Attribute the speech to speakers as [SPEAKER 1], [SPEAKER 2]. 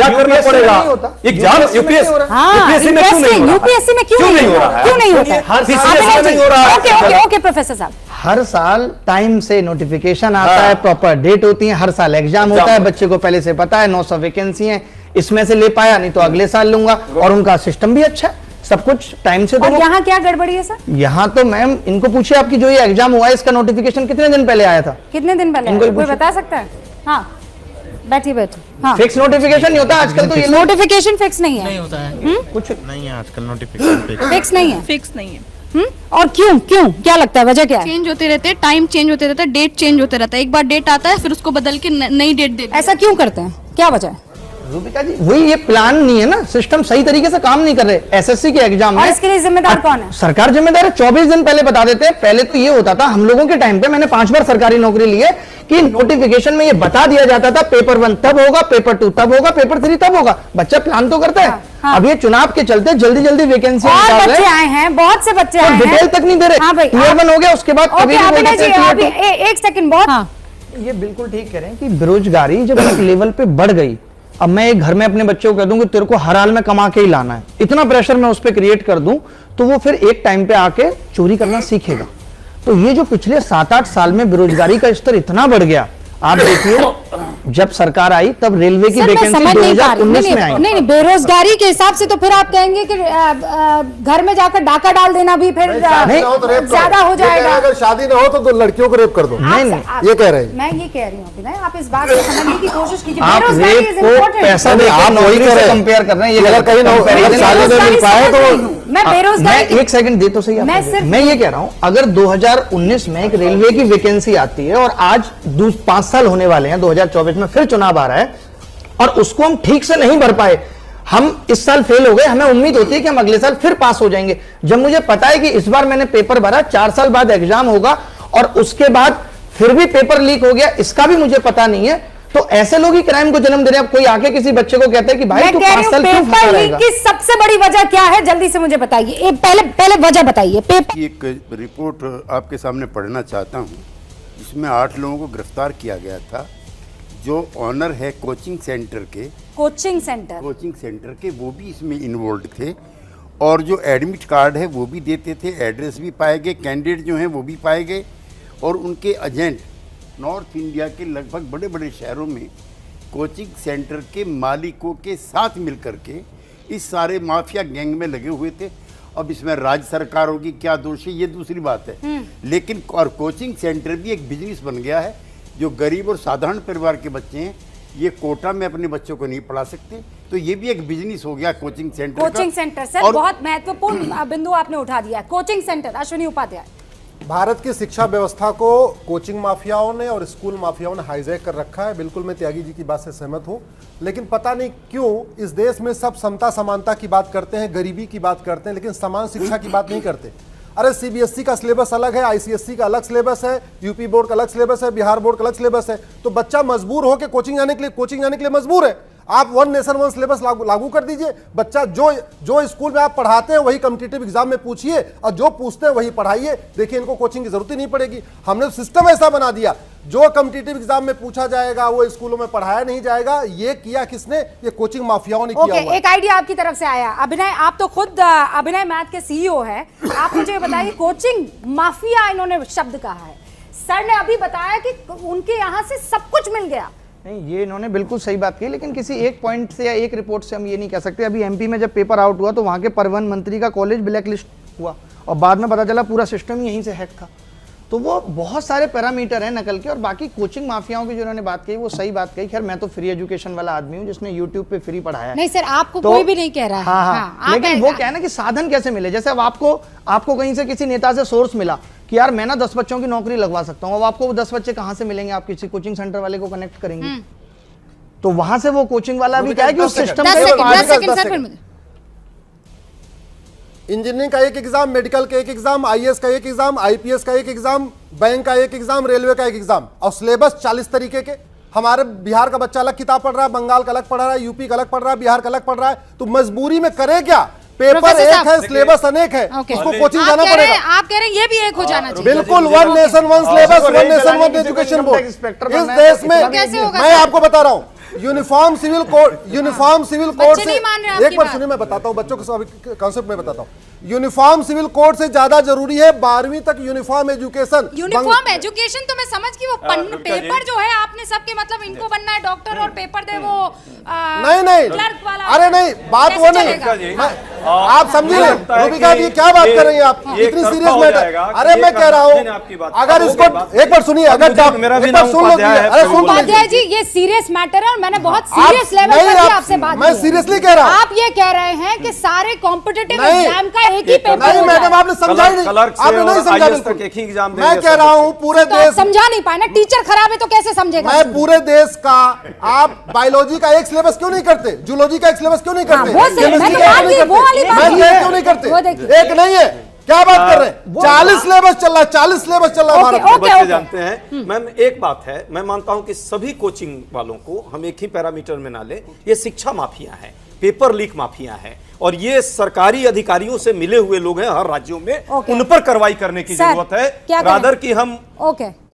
[SPEAKER 1] क्या करना पड़ेगा? एग्जाम यूपीएससी में क्यों नहीं हो रहा?
[SPEAKER 2] यूपीएससी में क्यों नहीं हो रहा है? क्यों नहीं होता है?
[SPEAKER 1] हर सीसीएस में नहीं हो रहा है।
[SPEAKER 2] ओके ओके प्रोफेसर साहब,
[SPEAKER 3] हर साल टाइम से नोटिफिकेशन आता है, प्रॉपर डेट होती है, हर साल एग्जाम होता है, बच्चे को पहले से पता है 900 वैकेंसी है, इसमें से ले पाया नहीं तो अगले साल लूंगा, और उनका सिस्टम भी अच्छा है, सब कुछ टाइम से। तो
[SPEAKER 2] यहाँ क्या गड़बड़ी है सर?
[SPEAKER 3] यहाँ तो मैम इनको पूछिए, आपकी जो ये एग्जाम हुआ है इसका नोटिफिकेशन कितने दिन पहले आया था?
[SPEAKER 2] कितने दिन पहले कोई बता सकता है? हाँ बैठिए बैठिए। हाँ
[SPEAKER 3] फिक्स नोटिफिकेशन नहीं होता आजकल, तो ये
[SPEAKER 2] नोटिफिकेशन फिक्स नहीं है,
[SPEAKER 4] नहीं होता है,
[SPEAKER 3] कुछ
[SPEAKER 4] नहीं है आजकल नोटिफिकेशन
[SPEAKER 2] फिक्स नहीं है,
[SPEAKER 5] फिक्स नहीं है।
[SPEAKER 2] और क्यों क्यों क्या लगता है वजह क्या है?
[SPEAKER 5] चेंज होते रहते हैं, टाइम चेंज होते रहता है, डेट चेंज होते रहता है, एक बार डेट आता है फिर उसको बदल के नई डेट देते हैं।
[SPEAKER 2] ऐसा क्यों करते हैं, क्या वजह है?
[SPEAKER 3] रूपिका जी वही, ये प्लान नहीं है ना, सिस्टम सही तरीके से काम नहीं कर रहे। एसएससी के एग्जाम
[SPEAKER 2] और इसके लिए जिम्मेदार कौन है?
[SPEAKER 3] सरकार जिम्मेदार है, 24 दिन पहले बता देते हैं। पहले तो ये होता था हम लोगों के टाइम पे, मैंने 5 बार सरकारी नौकरी ली है, कि नोटिफिकेशन में ये बता दिया जाता था पेपर 1 तब होगा, पेपर 2 तब होगा, पेपर 3 तब होगा, बच्चा प्लान तो करता है।
[SPEAKER 2] हाँ।
[SPEAKER 3] अब ये चुनाव के चलते जल्दी जल्दी वैकेंसी
[SPEAKER 2] बच्चे आए हैं, बहुत से बच्चे आए हैं,
[SPEAKER 3] डिटेल तक नहीं दे रहे।
[SPEAKER 2] हाँ भाई,
[SPEAKER 3] टियर 1 हो गया, उसके बाद
[SPEAKER 2] एक सेकंड, बहुत
[SPEAKER 3] ये बिल्कुल ठीक कह रहे हैं कि बेरोजगारी जब एक लेवल पे बढ़ गई, अब मैं एक घर में अपने बच्चों को कह दूं कि तेरे को हर हाल में कमा के ही लाना है, इतना प्रेशर मैं उस पर क्रिएट कर दूं, तो वो फिर एक टाइम पे आके चोरी करना सीखेगा। तो ये जो पिछले 7-8 साल में बेरोजगारी का स्तर इतना बढ़ गया, आप देखिए जब सरकार आई तब रेलवे की वैकेंसी 2019 में आई।
[SPEAKER 2] नहीं, बेरोजगारी के हिसाब से तो फिर आप कहेंगे कि घर में जाकर डाका डाल देना भी फिर ज्यादा हो जाएगा।
[SPEAKER 6] अगर शादी ना हो तो लड़कियों को रेप कर दो,
[SPEAKER 3] नहीं
[SPEAKER 6] ये कह रहे हैं।
[SPEAKER 2] मैं ये कह रही हूँ, आप इस बात को समझने की कोशिश कीजिए।
[SPEAKER 3] आप रेप को पैसा देकर
[SPEAKER 6] आप वही
[SPEAKER 3] नौकरी से कंपेयर कर रहे हैं, ये
[SPEAKER 6] अगर कहीं शादी नहीं मिल पाए तो
[SPEAKER 2] मैं बेरोजगारी,
[SPEAKER 3] एक सेकंड दे तो सही, मैं ये कह रहा हूं, अगर 2019 में एक रेलवे की वैकेंसी आती है और आज 5 साल होने वाले हैं, 2024 में फिर चुनाव आ रहा है, और उसको हम ठीक से नहीं भर पाए, हम इस साल फेल हो गए, हमें उम्मीद होती है कि हम अगले साल फिर पास हो जाएंगे। जब मुझे पता है कि इस बार मैंने पेपर भरा, 4 साल बाद एग्जाम होगा और उसके बाद फिर भी पेपर लीक हो गया, इसका भी मुझे पता नहीं है, तो ऐसे लोग ही क्राइम को जन्म दे रहे हैं। अब कोई आके किसी बच्चे को कहता है कि भाई तू 5 साल क्यों फंसा रहेगा?
[SPEAKER 2] की सबसे बड़ी वजह क्या है, जल्दी से मुझे बताइए, पहले वजह बताइए।
[SPEAKER 7] एक रिपोर्ट आपके सामने पढ़ना चाहता हूं, जिसमें 8 लोगों को गिरफ्तार किया गया था, जो ऑनर है कोचिंग सेंटर के, वो भी इसमें इन्वॉल्व थे, और जो एडमिट कार्ड है वो भी देते थे, एड्रेस भी पाए गए, कैंडिडेट जो हैं वो भी पाए गए, और उनके एजेंट नॉर्थ इंडिया के लगभग बड़े बड़े शहरों में कोचिंग सेंटर के मालिकों के साथ मिलकर के इस सारे माफिया गैंग में लगे हुए थे। अब इसमें राज्य सरकार होगी क्या दोषी, ये दूसरी बात है, लेकिन और कोचिंग सेंटर भी एक बिजनेस बन गया है। जो गरीब और साधारण परिवार के बच्चे हैं, ये कोटा में अपने बच्चों को नहीं पढ़ा सकते, तो ये भी एक बिजनेस हो गया कोचिंग सेंटर
[SPEAKER 2] सर, बहुत महत्वपूर्ण बिंदु आपने उठा दिया। Coaching centre, Ashwini Upadhyay.
[SPEAKER 6] भारत की शिक्षा व्यवस्था को कोचिंग माफियाओं ने और स्कूल माफियाओं ने हाईजैक कर रखा है। बिल्कुल मैं त्यागी जी की बात से सहमत हूं, लेकिन पता नहीं क्यों इस देश में सब समता समानता की बात करते हैं, गरीबी की बात करते हैं, लेकिन समान शिक्षा की बात नहीं करते। अरे सीबीएसई का सिलेबस अलग है, आईसीएसई का अलग सिलेबस है, यूपी बोर्ड का अलग सिलेबस है, बिहार बोर्ड का अलग सिलेबस है, तो बच्चा मजबूर होकर कोचिंग जाने के लिए मजबूर है। आप 1 नेशन 1 सिलेबस लागू कर दीजिए। बच्चा जो स्कूल में आप पढ़ाते हैं वही कॉम्पिटिटिव एग्जाम में पूछिए, और जो पूछते हैं वही पढ़ाइए। देखिए इनको कोचिंग की जरूरत ही नहीं पड़ेगी। हमने सिस्टम ऐसा बना दिया, जो कॉम्पिटिटिव एग्जाम में पूछा जाएगा वो स्कूलों में पढ़ाया नहीं जाएगा। ये किया किसने? ये कोचिंग माफियाओं ने किया हुआ है।
[SPEAKER 2] एक आइडिया आपकी तरफ से आया। अभिनय, आप तो खुद अभिनय मैथ के सीईओ है, आप मुझे बताइए, कोचिंग माफिया इन्होंने शब्द कहा है, सर ने अभी बताया कि उनके यहाँ से सब कुछ मिल गया।
[SPEAKER 3] नहीं, ये इन्होंने बिल्कुल सही बात की, लेकिन किसी एक पॉइंट से या एक रिपोर्ट से हम ये नहीं कह सकते। अभी एमपी में जब पेपर आउट हुआ तो वहाँ के परिवहन मंत्री का कॉलेज ब्लैक लिस्ट हुआ, और बाद में पता चला पूरा सिस्टम यहीं से हैक था। तो वो बहुत सारे पैरामीटर हैं नकल के। और बाकी कोचिंग माफियाओं की जो उन्होंने बात कही वो सही बात कही। खैर मैं तो फ्री एजुकेशन वाला आदमी हूँ, जिसने यूट्यूब पे फ्री पढ़ाया है।
[SPEAKER 2] नहीं सर, आपको कोई भी नहीं कह रहा है।
[SPEAKER 3] हाँ, लेकिन वो क्या है ना कि साधन कैसे मिले। जैसे अब आपको कहीं से किसी नेता से सोर्स मिला कि यार मैं ना 10 बच्चों की नौकरी लगवा सकता हूँ। अब आपको वो 10 बच्चे कहाँ से मिलेंगे? आप किसी कोचिंग सेंटर वाले को कनेक्ट करेंगे, तो वहां से वो कोचिंग वाला भी क्या है कि उस सिस्टम
[SPEAKER 6] इंजीनियरिंग का एक एग्जाम, मेडिकल का एक एग्जाम, आईएएस का एक एग्जाम, आईपीएस का एक एग्जाम, बैंक का एक एग्जाम, रेलवे का एक एग्जाम, और सिलेबस 40 तरीके के। हमारे बिहार का बच्चा अलग किताब पढ़ रहा है, बंगाल का अलग पढ़ रहा है, यूपी का अलग पढ़ रहा है, बिहार का अलग पढ़ रहा है, तो मजबूरी में करे क्या? पेपर एक है, सिलेबस अनेक है, उसको कोचिंग जाना पड़ेगा।
[SPEAKER 2] आप कह रहे हैं ये भी एक हो जाना चाहिए।
[SPEAKER 6] बिल्कुल, 1 nation 1 syllabus, 1 nation 1 education board इस देश में। मैं आपको बता रहा हूँ, यूनिफॉर्म सिविल कोड
[SPEAKER 2] बच्चे
[SPEAKER 6] से
[SPEAKER 2] नहीं मान रहे आपकी
[SPEAKER 6] एक बार
[SPEAKER 2] बात।
[SPEAKER 6] सुनिए, मैं बताता हूं बच्चों को कॉन्सेप्ट में बताता हूं। यूनिफॉर्म सिविल कोड से ज्यादा जरूरी है 12वीं तक यूनिफॉर्म एजुकेशन।
[SPEAKER 2] यूनिफॉर्म एजुकेशन तो मैं समझ गई, वो पेपर जो है आपने सबके मतलब इनको बनना है डॉक्टर और पेपर दे वो
[SPEAKER 6] नहीं
[SPEAKER 2] क्लर्क वाला।
[SPEAKER 6] अरे नहीं, बात
[SPEAKER 2] कैसे
[SPEAKER 6] वो नहीं,
[SPEAKER 2] चलेगा?
[SPEAKER 6] आप समझिए रूबिका जी क्या बात कर रही हैं आप, इतनी सीरियस मैटर। अरे मैं कह रहा हूँ अगर इसको एक बार सुनिए, अगर एक बार सुन लो, अरे सुन
[SPEAKER 2] उपाध्याय जी ये सीरियस मैटर है और मैंने बहुत सीरियस लेवल पर भी आपसे बात
[SPEAKER 6] मैं
[SPEAKER 2] की है।
[SPEAKER 6] सीरियसली कह रहा हूँ।
[SPEAKER 2] आप ये कह रहे हैं कि सारे कॉम्पिटिटिव
[SPEAKER 6] नहीं।
[SPEAKER 2] एग्जाम का एक ही पेपर
[SPEAKER 6] नहीं
[SPEAKER 2] हो
[SPEAKER 6] मैडम,
[SPEAKER 2] जाए।
[SPEAKER 6] आपने समझा ही नहीं, आपने नहीं समझा बिल्कुल।
[SPEAKER 1] एक ही एग्जाम
[SPEAKER 6] मैं कह रहा हूँ पूरे
[SPEAKER 2] तो आप
[SPEAKER 6] देश,
[SPEAKER 2] समझा नहीं पाए ना, टीचर खराब है तो कैसे समझेगा?
[SPEAKER 6] मैं पूरे देश का, आप बायोलॉजी का एक सिलेबस क्यों नहीं करते, जूलॉजी का एक सिलेबस क्यों नहीं करते,
[SPEAKER 2] वो सही, मैं
[SPEAKER 6] केमिस्ट्री
[SPEAKER 2] तो
[SPEAKER 6] का
[SPEAKER 2] बात
[SPEAKER 6] क्यों नहीं
[SPEAKER 2] की, वो वाली
[SPEAKER 6] करते,
[SPEAKER 2] बात
[SPEAKER 6] मैथ
[SPEAKER 2] की
[SPEAKER 6] का
[SPEAKER 2] है।
[SPEAKER 6] क्यों नहीं
[SPEAKER 2] वो
[SPEAKER 6] करते?
[SPEAKER 2] देखिए।
[SPEAKER 6] एक नहीं है, क्या बात कर रहे हैं? 40 सिलेबस चल रहा है, 40 सिलेबस चल रहा है भारत में।
[SPEAKER 2] ओके,
[SPEAKER 1] बच्चे
[SPEAKER 2] ओके।
[SPEAKER 1] जानते हैं। मैम एक बात है, मैं मानता हूं कि सभी कोचिंग वालों को हम एक ही पैरामीटर में ना ले, ये शिक्षा माफिया है, पेपर लीक माफिया है, और ये सरकारी अधिकारियों से मिले हुए लोग हैं हर राज्यों में,
[SPEAKER 2] ओके।
[SPEAKER 1] उन पर कार्रवाई करने की
[SPEAKER 2] सर,
[SPEAKER 1] जरूरत है
[SPEAKER 2] क्या करें?
[SPEAKER 1] रादर कि हम
[SPEAKER 2] ओके